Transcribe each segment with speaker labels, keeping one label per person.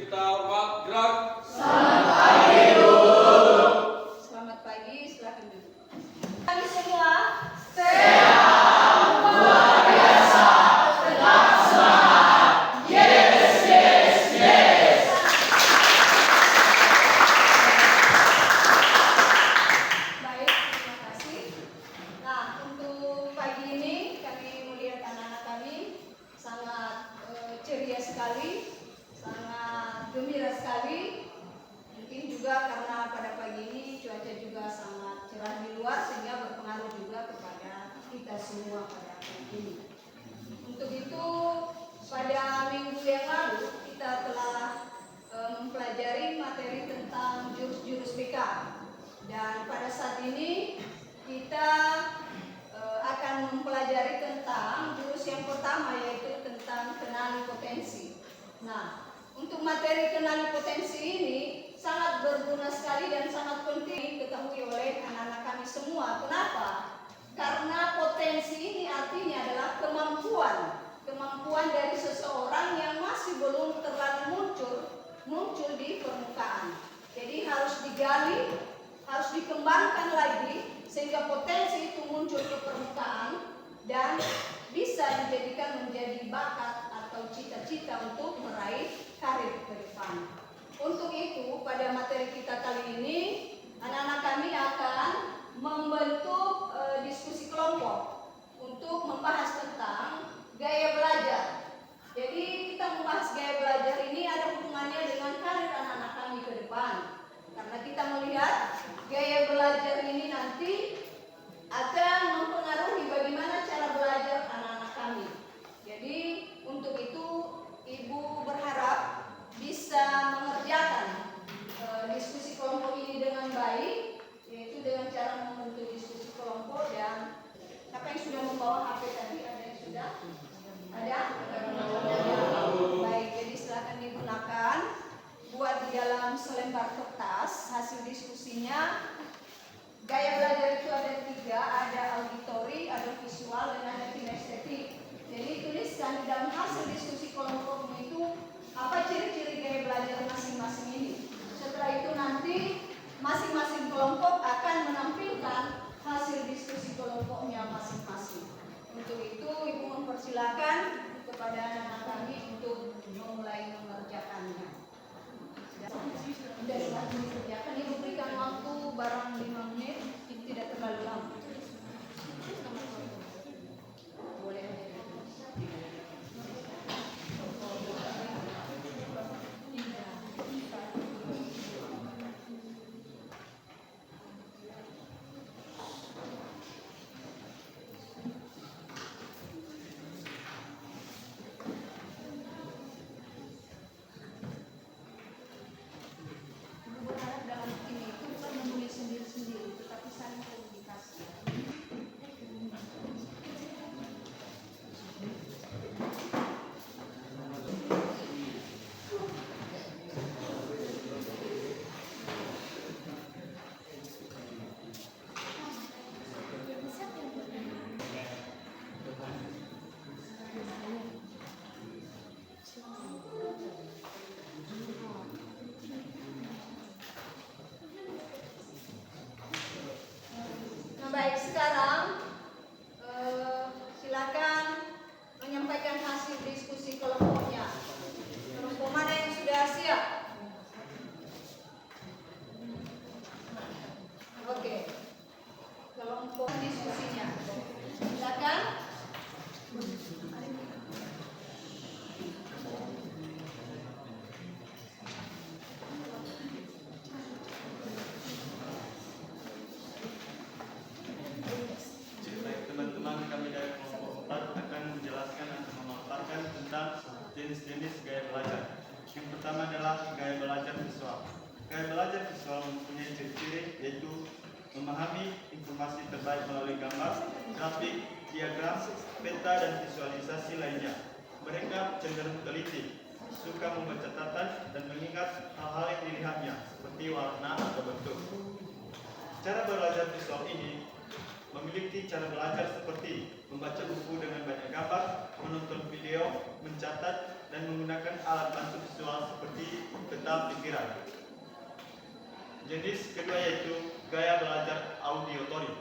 Speaker 1: kita hormat gerak.
Speaker 2: Selamat pagi, Bu. Selamat pagi, silakan duduk. Kami semua sehat, luar biasa, tetap semangat. Yes, yes, yes. Baik, terima kasih. Nah, untuk pagi ini kami melihat anak-anak kami sangat ceria sekali, sangat gembira sekali. Mungkin juga karena pada pagi ini cuaca juga sangat cerah di luar sehingga berpengaruh juga kepada kita semua pada pagi ini. Untuk itu pada minggu yang lalu kita telah mempelajari materi tentang jurus-jurus BK, dan pada saat ini kita akan mempelajari tentang jurus yang pertama, yaitu tentang kenali potensi. Nah, untuk materi kenali potensi ini sangat berguna sekali dan sangat penting diketahui oleh anak-anak kami semua. Kenapa? Karena potensi ini artinya adalah kemampuan dari seseorang yang masih belum terlalu muncul di permukaan. Jadi harus digali, harus dikembangkan lagi sehingga potensi itu muncul ke permukaan dan bisa dijadikan menjadi bakat atau cita-cita untuk meraih karir ke depan. Untuk itu pada materi kita kali ini anak-anak kami akan membentuk diskusi kelompok untuk membahas tentang gaya belajar. Jadi kita membahas gaya belajar ini ada hubungannya dengan karir anak-anak kami ke depan. Karena kita melihat gaya belajar ini nanti akan mempengaruhi bagaimana cara belajar anak-anak kami. Jadi untuk itu Ibu berharap bisa mengerjakan diskusi kelompok ini dengan baik, yaitu dengan cara membentuk diskusi kelompok. Dan siapa yang sudah membawa HP tadi? Ada yang sudah? Ada? Baik, jadi silakan digunakan. Buat di dalam selembar kertas hasil diskusinya. Gaya belajar itu ada 3, ada auditori, ada visual, dan ada kinestetik. Jadi tuliskan di dalam hasil diskusi kelompok itu apa ciri-ciri gaya belajar masing-masing ini. Setelah itu nanti masing-masing kelompok akan menampilkan hasil diskusi kelompoknya masing-masing. Untuk itu Ibu mempersilakan kepada anak-anak kami untuk memulai mengerjakannya. Sudah dikerjakan, Ibu berikan waktu barang 5 menit, tidak terlalu lama. Boleh. Baik, sekarang silakan menyampaikan hasil diskusi kelompoknya. Kelompok mana yang sudah siap? Oke. Kelompok diskusinya. Silakan.
Speaker 3: Jenis-jenis gaya belajar. Yang pertama adalah gaya belajar visual. Gaya belajar visual mempunyai ciri-ciri yaitu memahami informasi terbaik melalui gambar, grafik, diagram, peta, dan visualisasi lainnya. Mereka cenderung teliti, suka membaca catatan dan mengingat hal-hal yang dilihatnya, seperti warna atau bentuk. Cara belajar visual ini memiliki cara belajar seperti membaca buku dengan banyak gambar, menonton video, mencatat, dan menggunakan alat bantu visual seperti serta pikiran. Jenis kedua yaitu gaya belajar auditory.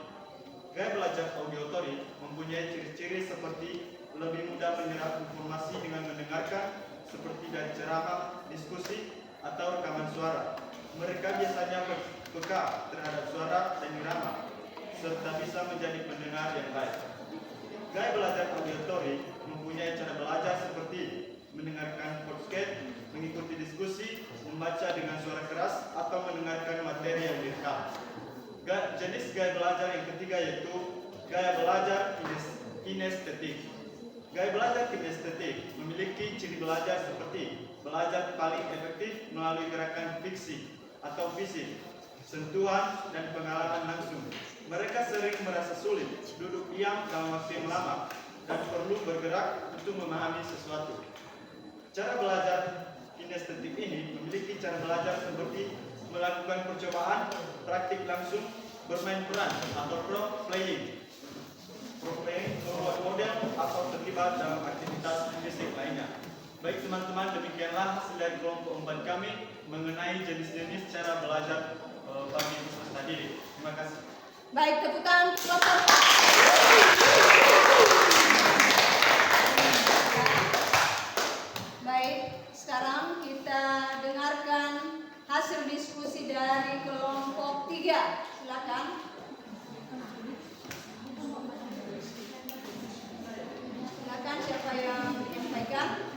Speaker 3: Gaya belajar auditory mempunyai ciri-ciri seperti lebih mudah menyerap informasi dengan mendengarkan, seperti dari ceramah, diskusi, atau rekaman suara. Mereka biasanya peka terhadap suara dan irama, serta bisa menjadi pendengar yang baik. Gaya belajar auditory mempunyai cara belajar seperti mendengarkan podcast, mengikuti diskusi, membaca dengan suara keras, atau mendengarkan materi yang direkam. Jenis gaya belajar yang ketiga yaitu gaya belajar kinestetik. Gaya belajar kinestetik memiliki ciri belajar seperti belajar paling efektif melalui gerakan fiksi atau fisik, sentuhan, dan pengalaman langsung. Mereka sering merasa sulit, duduk diam dalam waktu yang lama, dan perlu bergerak untuk memahami sesuatu. Cara belajar kinestetik ini memiliki cara belajar seperti melakukan percobaan, praktik langsung, bermain peran atau role playing, membuat model, atau terlibat dalam aktivitas fisik lainnya. Baik teman-teman, demikianlah hasil dari kelompok 4 kami mengenai jenis-jenis cara belajar bagi peserta didik. Terima kasih.
Speaker 2: Baik, tepuk tangan kelompok 4. Baik, sekarang kita dengarkan hasil diskusi dari kelompok 3. Silakan. Silakan, siapa yang menyampaikan?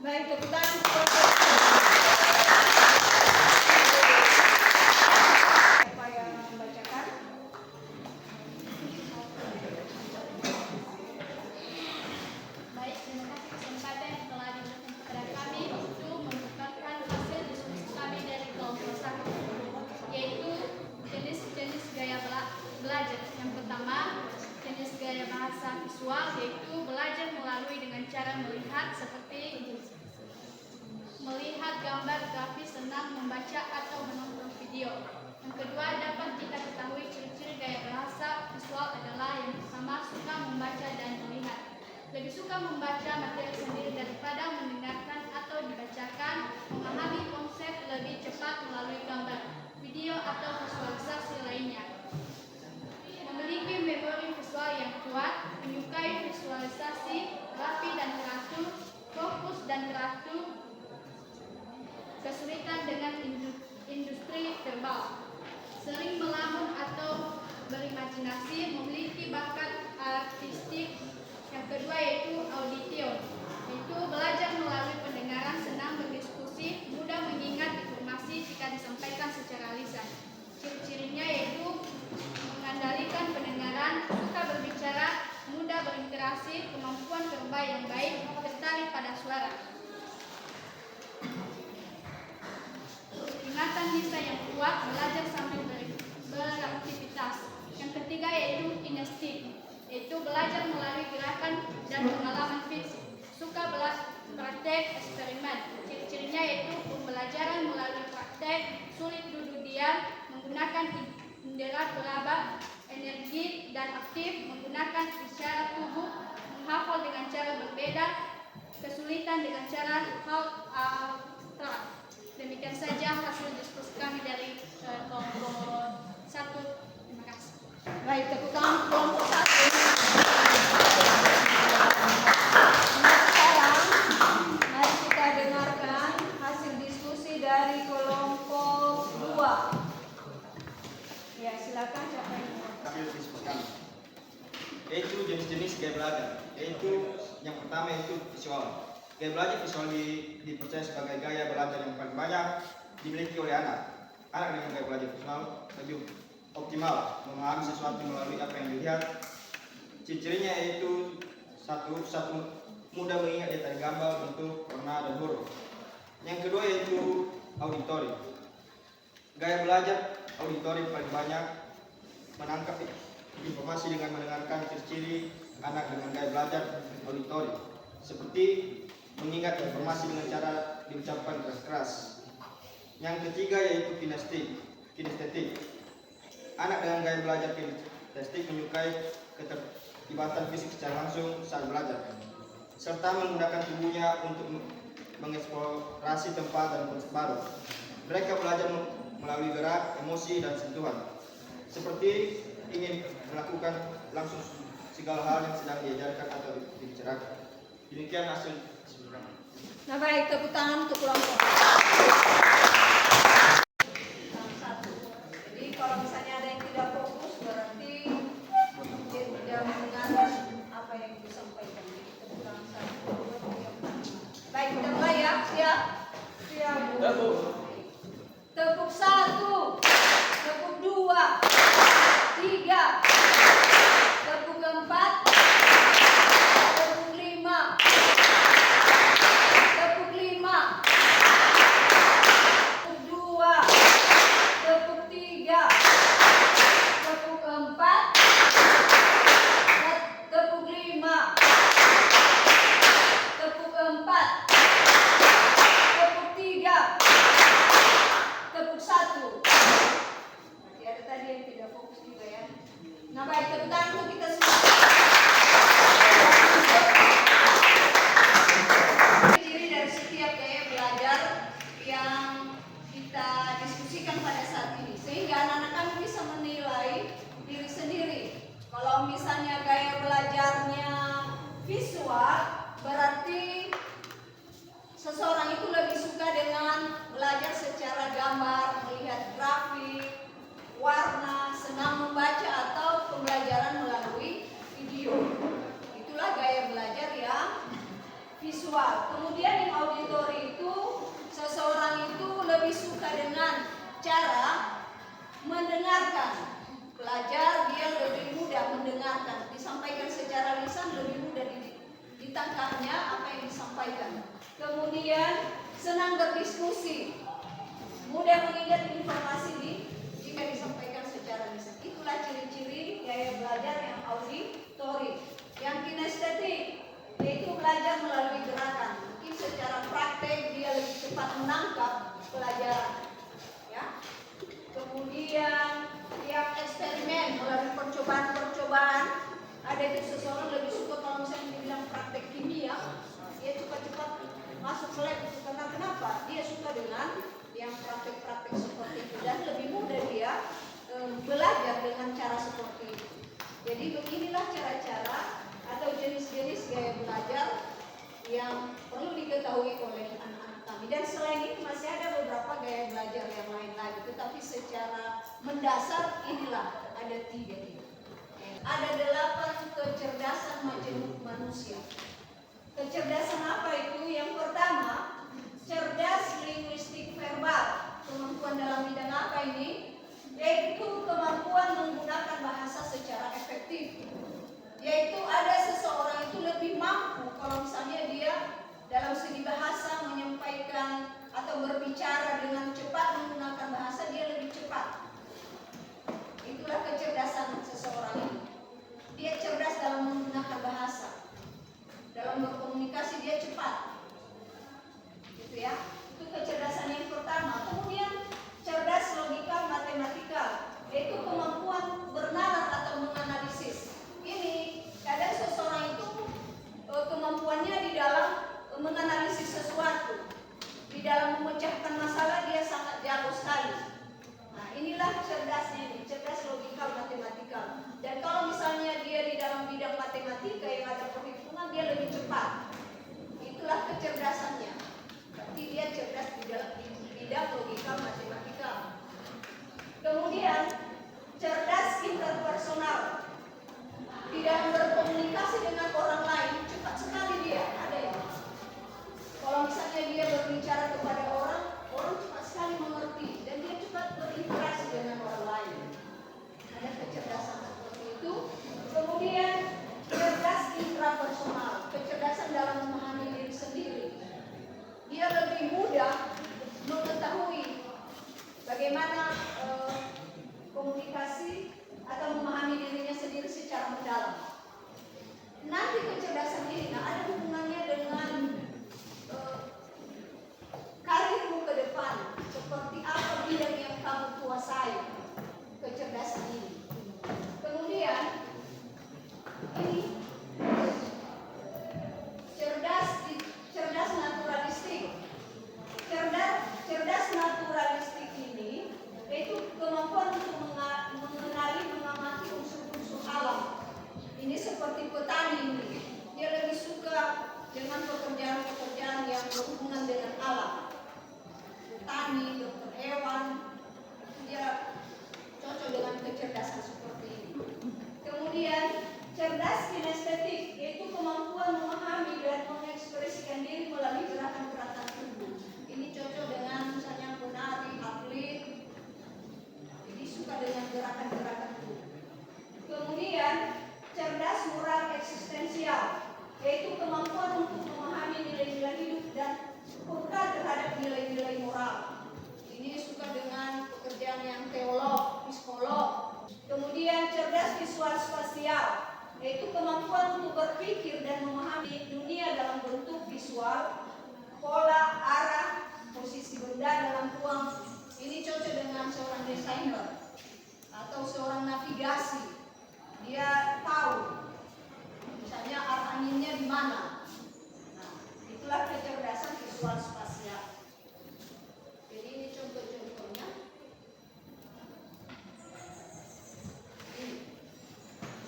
Speaker 2: Baik, tepuk tangan. Siapa yang membacakan?
Speaker 1: Baik, terima kasih kesempatan yang telah diberikan kepada kami untuk membukakan hasil diskusi kami dari kelompok 1, yaitu jenis-jenis gaya belajar. Yang pertama, jenis gaya bahasa visual, yaitu belajar melalui dengan cara melihat seperti melihat gambar grafis, senang membaca atau menonton video. Yang kedua, dapat kita ketahui ciri-ciri gaya bahasa visual adalah yang pertama, suka membaca dan melihat. Lebih suka membaca materi sendiri daripada mendengarkan atau dibacakan, memahami konsep lebih cepat melalui gambar, video atau visualisasi lainnya. Memiliki memori visual yang kuat, menyukai visualisasi, rapi dan teratur, fokus dan teratur, kesulitan dengan industri verbal, sering melamun atau berimajinasi, memiliki bakat artistik. Yang kedua yaitu audition, yaitu belajar melalui pendengaran, senang berdiskusi, mudah mengingat informasi jika disampaikan secara lisan. dan pengalaman fisik. Suka praktek eksperimen. Ciri-cirinya yaitu pembelajaran melalui praktek, sulit duduk diam, menggunakan indera peraba, energi dan aktif, menggunakan isyarat tubuh, menghafal dengan cara berbeda, kesulitan dengan cara hal abstrak. Demikian saja hasil diskusi kami dari kelompok 1. Terima kasih.
Speaker 2: Baik, tepuk tangan kelompok 1. Sekarang mari kita dengarkan hasil diskusi dari kelompok 2. Ya, silakan siapa yang mau.
Speaker 4: Hasil diskusi kami yaitu jenis-jenis gaya belajar, yaitu yang pertama yaitu visual. Gaya belajar visual dipercaya sebagai gaya belajar yang paling banyak dimiliki oleh anak. Anak dengan gaya belajar visual lebih optimal memahami sesuatu melalui apa yang dilihat. Ciri-cirinya yaitu satu mudah mengingat dari gambar, bentuk, warna, dan huruf. Yang kedua yaitu auditori. Gaya belajar auditori paling banyak menangkap informasi dengan mendengarkan. Ciri-ciri anak dengan gaya belajar auditori seperti mengingat informasi dengan cara diucapkan keras-keras. Yang ketiga yaitu kinestetik. Anak dengan gaya belajar kinestetik menyukai keterlibatan fisik secara langsung saat belajar, serta menggunakan tubuhnya untuk mengeksplorasi tempat dan konsep baru. Mereka belajar melalui gerak, emosi, dan sentuhan, seperti ingin melakukan langsung segala hal yang sedang diajarkan atau dibicarakan. Demikian hasil diskusi.
Speaker 2: Nah, baik, tepuk tangan untuk kelompok 1. Jadi kalau misalnya ada yang tidak fokus berarti dia tidak mendengar apa yang disampaikan. Jadi tepuk tangan 1. Baik, kita mulai ya. Siap? Siap. Tepuk 1, tepuk 2, 3, tepuk 4, tepuk 5, tepuk 5, tepuk 2, tepuk 3, tepuk 4, tepuk 5, tepuk 4, tepuk 3, tepuk 1. Nanti ada tadi yang tidak fokus juga ya. Nah, baik, tepuk tangan untuk kita semua. Ciri dari setiap gaya belajar yang kita diskusikan pada saat ini, sehingga anak-anak kami bisa menilai diri sendiri. Kalau misalnya gaya belajarnya visual, berarti seseorang itu lebih suka dengan belajar secara gambar, melihat grafik, warna, senang membaca, atau pembelajaran melalui video. Itulah gaya belajar yang visual. Kemudian yang auditori itu, seseorang itu lebih suka dengan cara mendengarkan. Belajar dia lebih mudah mendengarkan, disampaikan secara lisan lebih mudah ditangkapnya apa yang disampaikan. Kemudian senang berdiskusi, mudah mengingat informasi jika disampaikan secara lisan. Itulah ciri-ciri gaya belajar yang auditori. Yang kinestetik yaitu belajar melalui gerakan. Mungkin secara praktek dia lebih cepat menangkap pelajaran. Ya. Kemudian tiap eksperimen melalui percobaan-percobaan. Ada itu seseorang lebih suka kalau misalnya dibilang praktek kimia, dia cepat-cepat masuk ke lab. Karena kenapa? Dia suka dengan yang praktek-praktek seperti itu dan lebih mudah dia belajar dengan cara seperti itu. Jadi beginilah cara-cara atau jenis-jenis gaya belajar yang perlu diketahui oleh anak-anak kami. Dan selain itu masih ada beberapa gaya belajar yang lain lagi, tetapi secara mendasar inilah ada 3. Ada 8 kecerdasan majemuk manusia. Kecerdasan apa itu? Yang pertama, cerdas linguistik verbal. Kemampuan dalam bidang apa ini? Yaitu kemampuan menggunakan bahasa secara efektif. Yaitu ada seseorang itu lebih mampu kalau misalnya dia dalam segi bahasa menyampaikan atau berbicara dengan cepat, menggunakan bahasa, dia lebih cepat. Itulah kecerdasan seseorang ini. Dia cerdas dalam menggunakan bahasa. inilah cerdasnya ini, cerdas logikal matematikal. Dan kalau misalnya dia di dalam bidang matematika yang ada perhitungan, dia lebih cepat. Itulah kecerdasannya. Berarti dia cerdas di dalam bidang logikal matematikal. Kemudian cerdas interpersonal. Di dalam berkomunikasi dengan orang lain cepat sekali dia. Ada ya. Kalau misalnya dia berbicara kepada orang, orang cepat sekali mengerti dan dia cepat berinteraksi dengan orang lain. Ada kecerdasan seperti itu. Kemudian cerdas intrapersonal, kecerdasan dalam memahami diri sendiri. Dia lebih mudah mengetahui bagaimana komunikasi atau memahami dirinya sendiri secara mendalam. Nanti kecerdasan ini ada hubungannya dengan karirmu ke depan. Seperti apa bidang yang kamu kuasai, kecerdasan ini. Kemudian ini cerdas naturalistik. Cerdas naturalistik ini yaitu kemampuan untuk mengenali, mengamati unsur-unsur alam. Ini seperti petani ini. Dia lebih suka dengan pekerjaan-pekerjaan yang berhubungan dengan alam. Petani, dokter hewan, dia cocok dengan kecerdasan seperti ini. Kemudian cerdas kinestetik, yaitu kemampuan memahami dan mengekspresikan diri melalui gerakan-gerakan tubuh. Ini cocok dengan misalnya penari, atlet. Jadi suka dengan gerakan-gerakan tubuh. Kemudian cerdas moral eksistensial, yaitu kemampuan untuk memahami nilai-nilai hidup dan peka terhadap nilai-nilai moral. Ini suka dengan pekerjaan yang teolog, psikolog. Kemudian cerdas visual spasial, yaitu kemampuan untuk berpikir dan memahami dunia dalam bentuk visual, pola, arah, posisi benda dalam ruang. Ini cocok dengan seorang desainer atau seorang navigasi. Dia tahu misalnya arah anginnya di mana. Nah, itulah kecerdasan visual spasial. Jadi ini contoh-contohnya.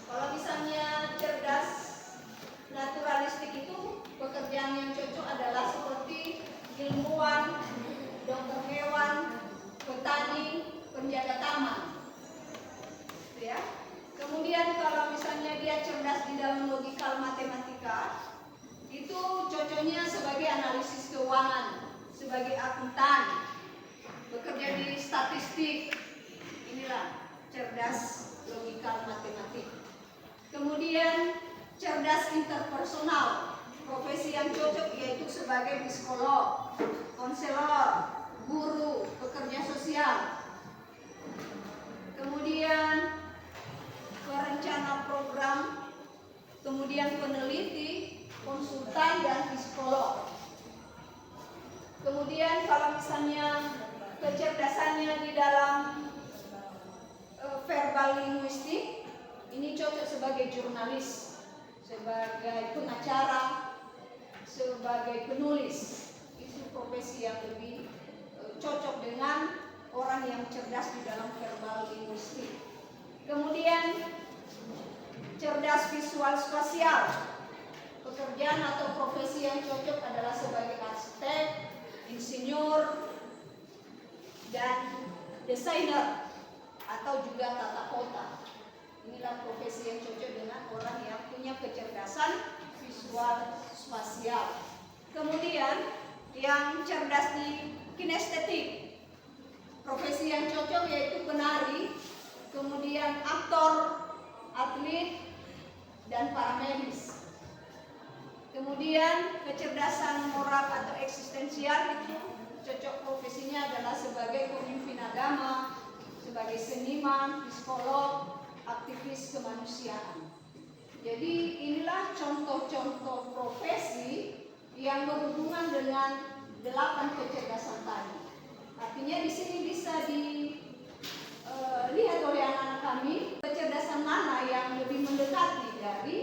Speaker 2: Kalau misalnya cerdas naturalistik itu pekerjaan yang cocok adalah seperti ilmuwan, dokter hewan, petani, penjaga taman. Gitu ya. Kemudian kalau misalnya dia cerdas di dalam logikal matematika, itu cocoknya sebagai analisis keuangan, sebagai akuntan, bekerja di statistik. Inilah cerdas logikal matematik. Kemudian cerdas interpersonal, profesi yang cocok yaitu sebagai psikolog, konselor, guru, pekerja sosial. Kemudian perencana program, kemudian peneliti, konsultan, dan psikolog. Kemudian kalau misalnya kecerdasannya di dalam verbal linguistik, ini cocok sebagai jurnalis, sebagai pengacara, sebagai penulis. Itu profesi yang lebih cocok dengan orang yang cerdas di dalam verbal linguistik. Kemudian cerdas visual spasial, pekerjaan atau profesi yang cocok adalah sebagai arsitek, insinyur, dan desainer atau juga tata kota. Inilah profesi yang cocok dengan orang yang punya kecerdasan visual spasial. Kemudian yang cerdas di kinestetik, profesi yang cocok yaitu penari, kemudian aktor, atlet, dan paramedis. Kemudian kecerdasan moral atau eksistensial itu cocok profesinya adalah sebagai pemimpin agama, sebagai seniman, psikolog, aktivis kemanusiaan. Jadi inilah contoh-contoh profesi yang berhubungan dengan 8 kecerdasan tadi. Artinya di sini bisa dilihat oleh anak-anak kami kecerdasan mana yang lebih mendekati dari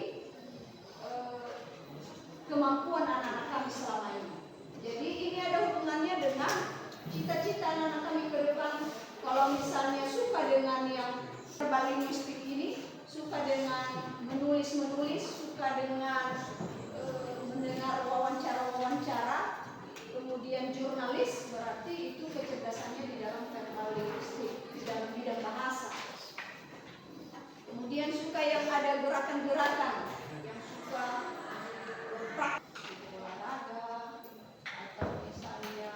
Speaker 2: kemampuan anak-anak kami selama ini. Jadi ini ada hubungannya dengan cita-cita anak-anak kami ke depan. Kalau misalnya suka dengan yang berbalinguistik ini, suka dengan menulis-menulis, suka dengan mendengar wawancara-wawancara, kemudian jurnalis, berarti itu kecerdasannya di dalam verbalinguistik, di dalam bidang bahasa. Kemudian suka yang ada gerakan-gerakan, yang suka praktik olahraga, atau misalnya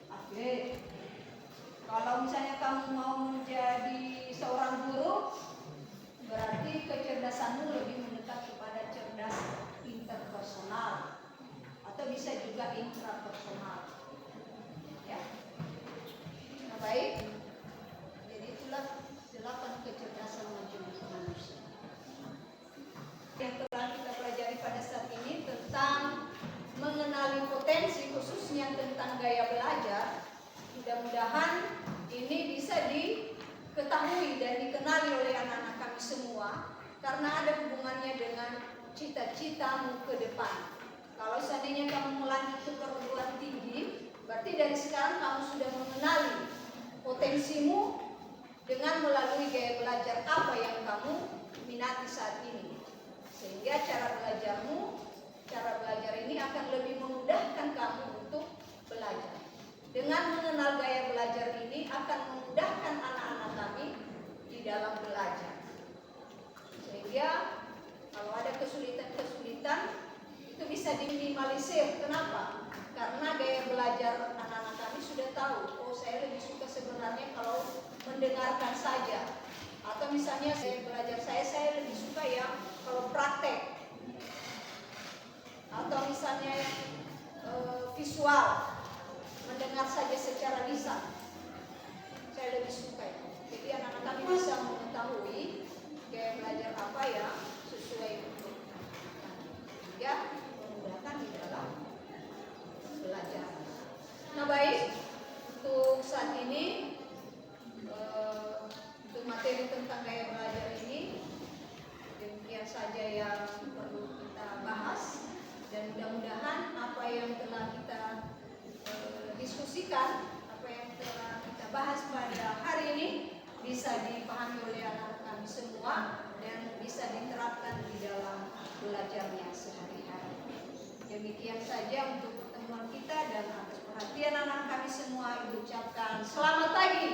Speaker 2: atlet. Kalau misalnya kamu mau menjadi seorang guru, berarti kecerdasanmu lebih mendekat kepada cerdas interpersonal atau bisa juga intrapersonal. Ya. Nah, baik. Jadi itulah 8 kecerdasan manusia yang telah kita pelajari pada saat ini tentang mengenali potensi, khususnya tentang gaya belajar. Mudah-mudahan ini bisa diketahui dan dikenali oleh anak-anak kami semua, karena ada hubungannya dengan cita-citamu ke depan. Kalau seandainya kamu melanjut ke perguruan tinggi, berarti dari sekarang kamu sudah mengenali potensimu dengan melalui gaya belajar apa yang kamu minati saat ini. Sehingga cara belajar ini akan lebih memudahkan kamu untuk belajar. Dengan mengenal gaya belajar ini akan memudahkan anak-anak kami di dalam belajar. Sehingga kalau ada kesulitan-kesulitan itu bisa diminimalisir. Kenapa? Karena gaya belajar anak-anak kami sudah tahu, oh saya lebih suka sebenarnya kalau mendengarkan saja. Atau misalnya gaya belajar saya lebih suka yang kalau praktek. Atau misalnya visual, mendengar saja secara lisan, saya lebih suka. Jadi anak-anak kami bisa mengetahui gaya belajar apa yang sesuai untuk ya memudahkan di dalam belajar. Nah baik, untuk saat ini untuk materi tentang gaya belajar ini demikian saja yang perlu kita bahas, dan mudah-mudahan apa yang telah kita diskusikan, apa yang telah kita bahas pada hari ini bisa dipahami oleh anak-anak kami semua dan bisa diterapkan di dalam belajarnya sehari-hari. Demikian saja untuk pertemuan kita, dan atas perhatian anak-anak kami semua, Ibu ucapkan selamat pagi.